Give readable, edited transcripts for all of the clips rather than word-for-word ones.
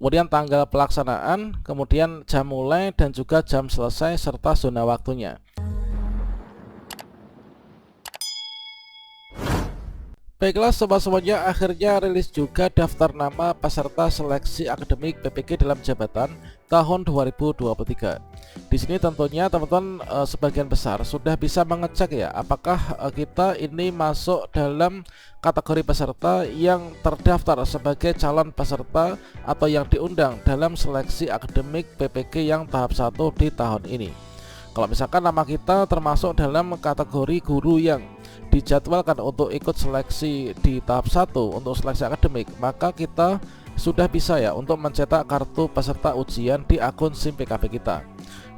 kemudian tanggal pelaksanaan, kemudian jam mulai dan juga jam selesai serta zona waktunya. Baiklah sobat-sobatnya, akhirnya rilis juga daftar nama peserta seleksi akademik PPG dalam jabatan tahun 2023. Di sini tentunya teman-teman sebagian besar sudah bisa mengecek ya, apakah kita ini masuk dalam kategori peserta yang terdaftar sebagai calon peserta atau yang diundang dalam seleksi akademik PPG yang tahap 1 di tahun ini. Kalau misalkan nama kita termasuk dalam kategori guru yang dijadwalkan untuk ikut seleksi di tahap 1 untuk seleksi akademik, maka kita sudah bisa ya untuk mencetak kartu peserta ujian di akun SIM PKB kita.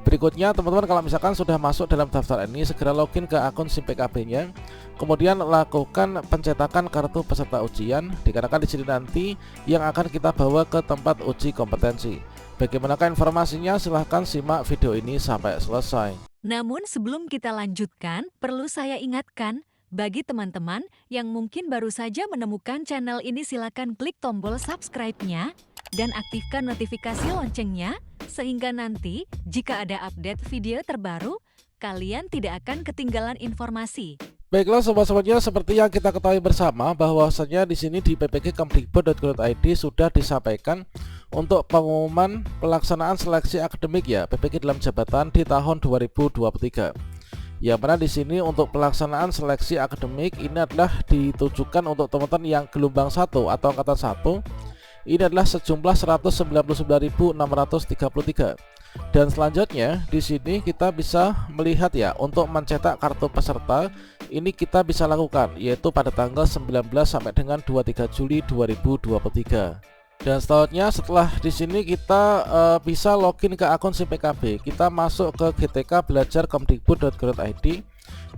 Berikutnya teman-teman, kalau misalkan sudah masuk dalam daftar ini, segera login ke akun SIM PKB-nya, kemudian lakukan pencetakan kartu peserta ujian, dikarenakan di sini nanti yang akan kita bawa ke tempat uji kompetensi. Bagaimanakah informasinya? Silahkan simak video ini sampai selesai. Namun sebelum kita lanjutkan, perlu saya ingatkan, bagi teman-teman yang mungkin baru saja menemukan channel ini, silakan klik tombol subscribe-nya dan aktifkan notifikasi loncengnya, sehingga nanti jika ada update video terbaru, kalian tidak akan ketinggalan informasi. Baiklah sobat-sobatnya, seperti yang kita ketahui bersama bahwasanya di sini di ppg.kemdikbud.go.id sudah disampaikan untuk pengumuman pelaksanaan seleksi akademik ya PPG dalam jabatan di tahun 2023. Yang mana di sini untuk pelaksanaan seleksi akademik ini adalah ditujukan untuk teman-teman yang gelombang 1 atau angkatan 1. Ini adalah sejumlah 199.633. Dan selanjutnya di sini kita bisa melihat ya, untuk mencetak kartu peserta ini kita bisa lakukan yaitu pada tanggal 19 sampai dengan 23 Juli 2023. Dan selanjutnya setelah di sini kita bisa login ke akun SIM PKB, kita masuk ke gtk-belajar-kemdikbud.go.id.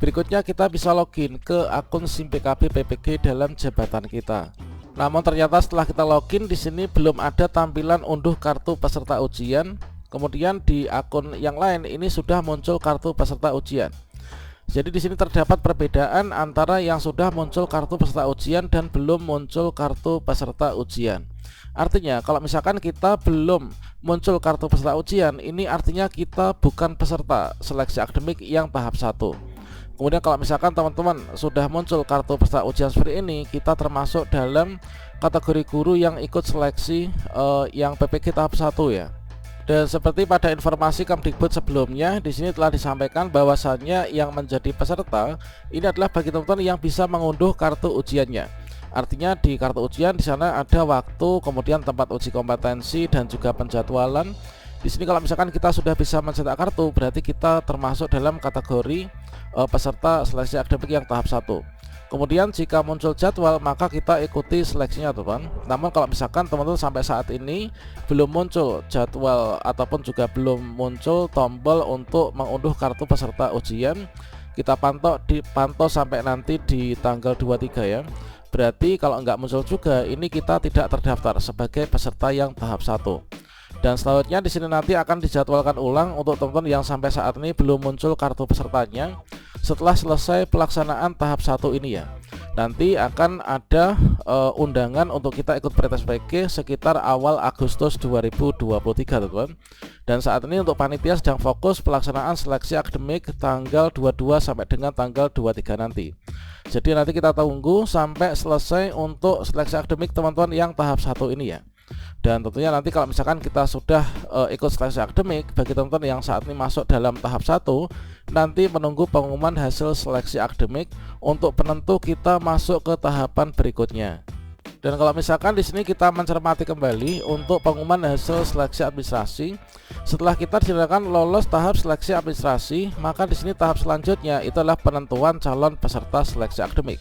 Berikutnya kita bisa login ke akun SIM PKB PPG dalam jabatan kita. Namun ternyata setelah kita login di sini belum ada tampilan unduh kartu peserta ujian. Kemudian di akun yang lain ini sudah muncul kartu peserta ujian. Jadi di sini terdapat perbedaan antara yang sudah muncul kartu peserta ujian dan belum muncul kartu peserta ujian. Artinya kalau misalkan kita belum muncul kartu peserta ujian, ini artinya kita bukan peserta seleksi akademik yang tahap 1. Kemudian kalau misalkan teman-teman sudah muncul kartu peserta ujian seperti ini, kita termasuk dalam kategori guru yang ikut seleksi yang PPG tahap 1 ya. Dan seperti pada informasi Kemdikbud sebelumnya, di sini telah disampaikan bahwasannya yang menjadi peserta ini adalah bagi teman-teman yang bisa mengunduh kartu ujiannya. Artinya di kartu ujian di sana ada waktu, kemudian tempat uji kompetensi dan juga penjadwalan. Di sini kalau misalkan kita sudah bisa mencetak kartu, berarti kita termasuk dalam kategori peserta seleksi akademik yang tahap 1. Kemudian jika muncul jadwal, maka kita ikuti seleksinya teman. Namun kalau misalkan teman-teman sampai saat ini belum muncul jadwal ataupun juga belum muncul tombol untuk mengunduh kartu peserta ujian, kita dipantau sampai nanti di tanggal 23 ya. Berarti kalau nggak muncul juga, ini kita tidak terdaftar sebagai peserta yang tahap 1. Dan selanjutnya di sini nanti akan dijadwalkan ulang untuk teman-teman yang sampai saat ini belum muncul kartu pesertanya. Setelah selesai pelaksanaan tahap 1 ini ya, nanti akan ada undangan untuk kita ikut pretest PG sekitar awal Agustus 2023 teman-teman. Dan saat ini untuk panitia sedang fokus pelaksanaan seleksi akademik tanggal 22 sampai dengan tanggal 23 nanti. Jadi nanti kita tunggu sampai selesai untuk seleksi akademik teman-teman yang tahap 1 ini ya. Dan tentunya nanti kalau misalkan kita sudah ikut seleksi akademik, bagi teman-teman yang saat ini masuk dalam tahap 1, nanti menunggu pengumuman hasil seleksi akademik untuk penentu kita masuk ke tahapan berikutnya. Dan kalau misalkan di sini kita mencermati kembali untuk pengumuman hasil seleksi administrasi, setelah kita dinyatakan lolos tahap seleksi administrasi, maka di sini tahap selanjutnya itu adalah penentuan calon peserta seleksi akademik.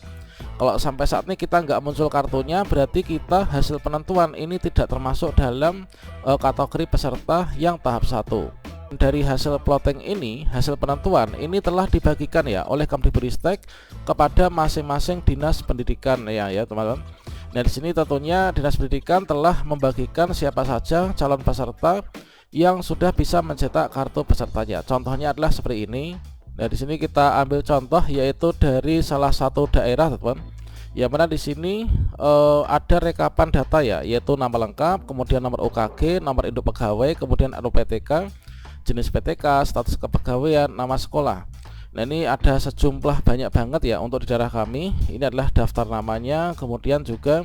Kalau sampai saat ini kita nggak muncul kartunya, berarti kita hasil penentuan ini tidak termasuk dalam kategori peserta yang tahap 1. Dari hasil plotting ini, hasil penentuan ini telah dibagikan ya oleh Kemdikbudristek kepada masing-masing dinas pendidikan ya teman-teman. Nah di sini tentunya dinas pendidikan telah membagikan siapa saja calon peserta yang sudah bisa mencetak kartu pesertanya. Contohnya adalah seperti ini. Nah di sini kita ambil contoh yaitu dari salah satu daerah teman-teman, Ya mana di sini ada rekapan data ya, yaitu nama lengkap, kemudian nomor UKG, nomor induk pegawai, kemudian NUPTK, jenis PTK, status kepegawaian, nama sekolah. Nah ini ada sejumlah banyak banget ya untuk di daerah kami. Ini adalah daftar namanya, kemudian juga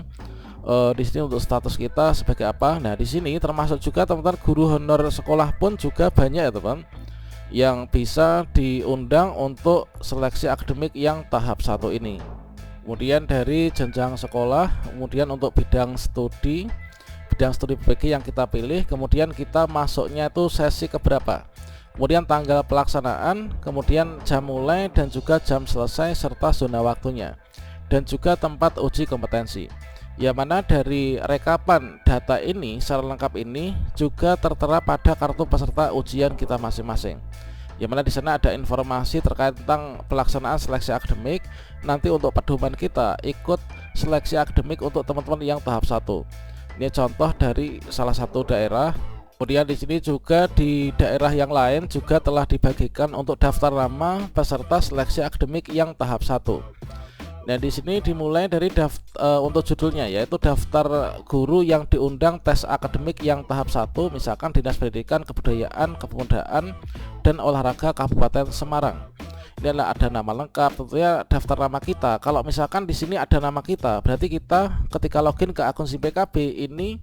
di sini untuk status kita sebagai apa. Nah di sini termasuk juga teman-teman guru honor sekolah pun juga banyak ya teman, yang bisa diundang untuk seleksi akademik yang tahap 1 ini. Kemudian dari jenjang sekolah, kemudian untuk bidang studi PPG yang kita pilih, kemudian kita masuknya itu sesi keberapa, kemudian tanggal pelaksanaan, kemudian jam mulai dan juga jam selesai serta zona waktunya, dan juga tempat uji kompetensi. Yang mana dari rekapan data ini secara lengkap ini juga tertera pada kartu peserta ujian kita masing-masing. Yang mana di sana ada informasi terkait tentang pelaksanaan seleksi akademik. Nanti untuk pedoman kita ikut seleksi akademik untuk teman-teman yang tahap 1. Ini contoh dari salah satu daerah. Kemudian di sini juga di daerah yang lain juga telah dibagikan untuk daftar nama peserta seleksi akademik yang tahap 1. Nah di sini dimulai dari untuk judulnya, yaitu daftar guru yang diundang tes akademik yang tahap 1, misalkan Dinas Pendidikan, Kebudayaan, Kepemudaan, dan Olahraga Kabupaten Semarang. Ini adalah ada nama lengkap, tentunya daftar nama kita. Kalau misalkan di sini ada nama kita, berarti kita ketika login ke akun SIM PKB ini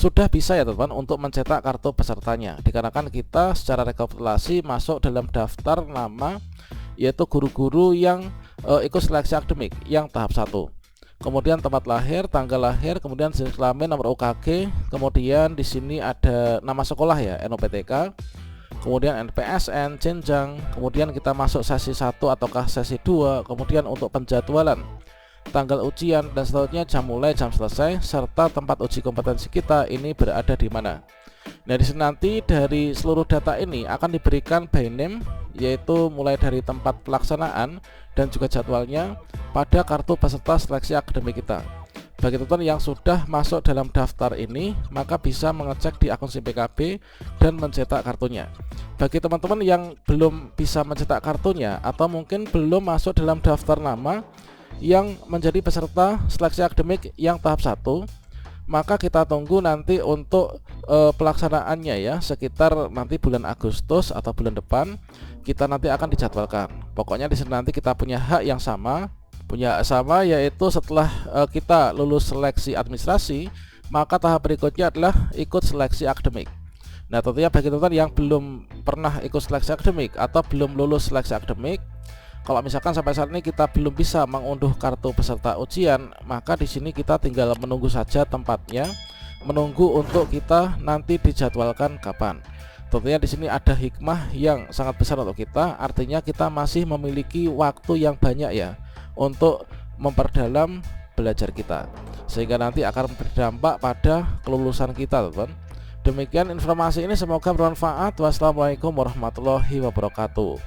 sudah bisa ya teman-teman untuk mencetak kartu pesertanya, dikarenakan kita secara rekapitulasi masuk dalam daftar nama, yaitu guru-guru yang ikut seleksi akademik yang tahap 1. Kemudian tempat lahir, tanggal lahir, kemudian jenis kelamin, nomor UKG, kemudian di sini ada nama sekolah ya, NUPTK, kemudian NPSN, jenjang, kemudian kita masuk sesi 1 ataukah sesi 2, kemudian untuk penjadwalan, tanggal ujian dan seterusnya, jam mulai, jam selesai, serta tempat uji kompetensi kita ini berada di mana. Nah di sini nanti dari seluruh data ini akan diberikan by name, yaitu mulai dari tempat pelaksanaan dan juga jadwalnya pada kartu peserta seleksi akademik kita. Bagi teman-teman yang sudah masuk dalam daftar ini, maka bisa mengecek di akun SIM PKB dan mencetak kartunya. Bagi teman-teman yang belum bisa mencetak kartunya atau mungkin belum masuk dalam daftar nama yang menjadi peserta seleksi akademik yang tahap 1, maka kita tunggu nanti untuk pelaksanaannya ya, sekitar nanti bulan Agustus atau bulan depan kita nanti akan dijadwalkan. Pokoknya di sini nanti kita punya hak yang sama, yaitu setelah kita lulus seleksi administrasi, maka tahap berikutnya adalah ikut seleksi akademik. Nah tentunya bagi teman-teman yang belum pernah ikut seleksi akademik atau belum lulus seleksi akademik, kalau misalkan sampai saat ini kita belum bisa mengunduh kartu peserta ujian, maka di sini kita tinggal menunggu saja tempatnya, menunggu untuk kita nanti dijadwalkan kapan. Tentunya di sini ada hikmah yang sangat besar untuk kita, artinya kita masih memiliki waktu yang banyak ya untuk memperdalam belajar kita, sehingga nanti akan berdampak pada kelulusan kita, teman-teman. Demikian informasi ini, semoga bermanfaat. Wassalamualaikum warahmatullahi wabarakatuh.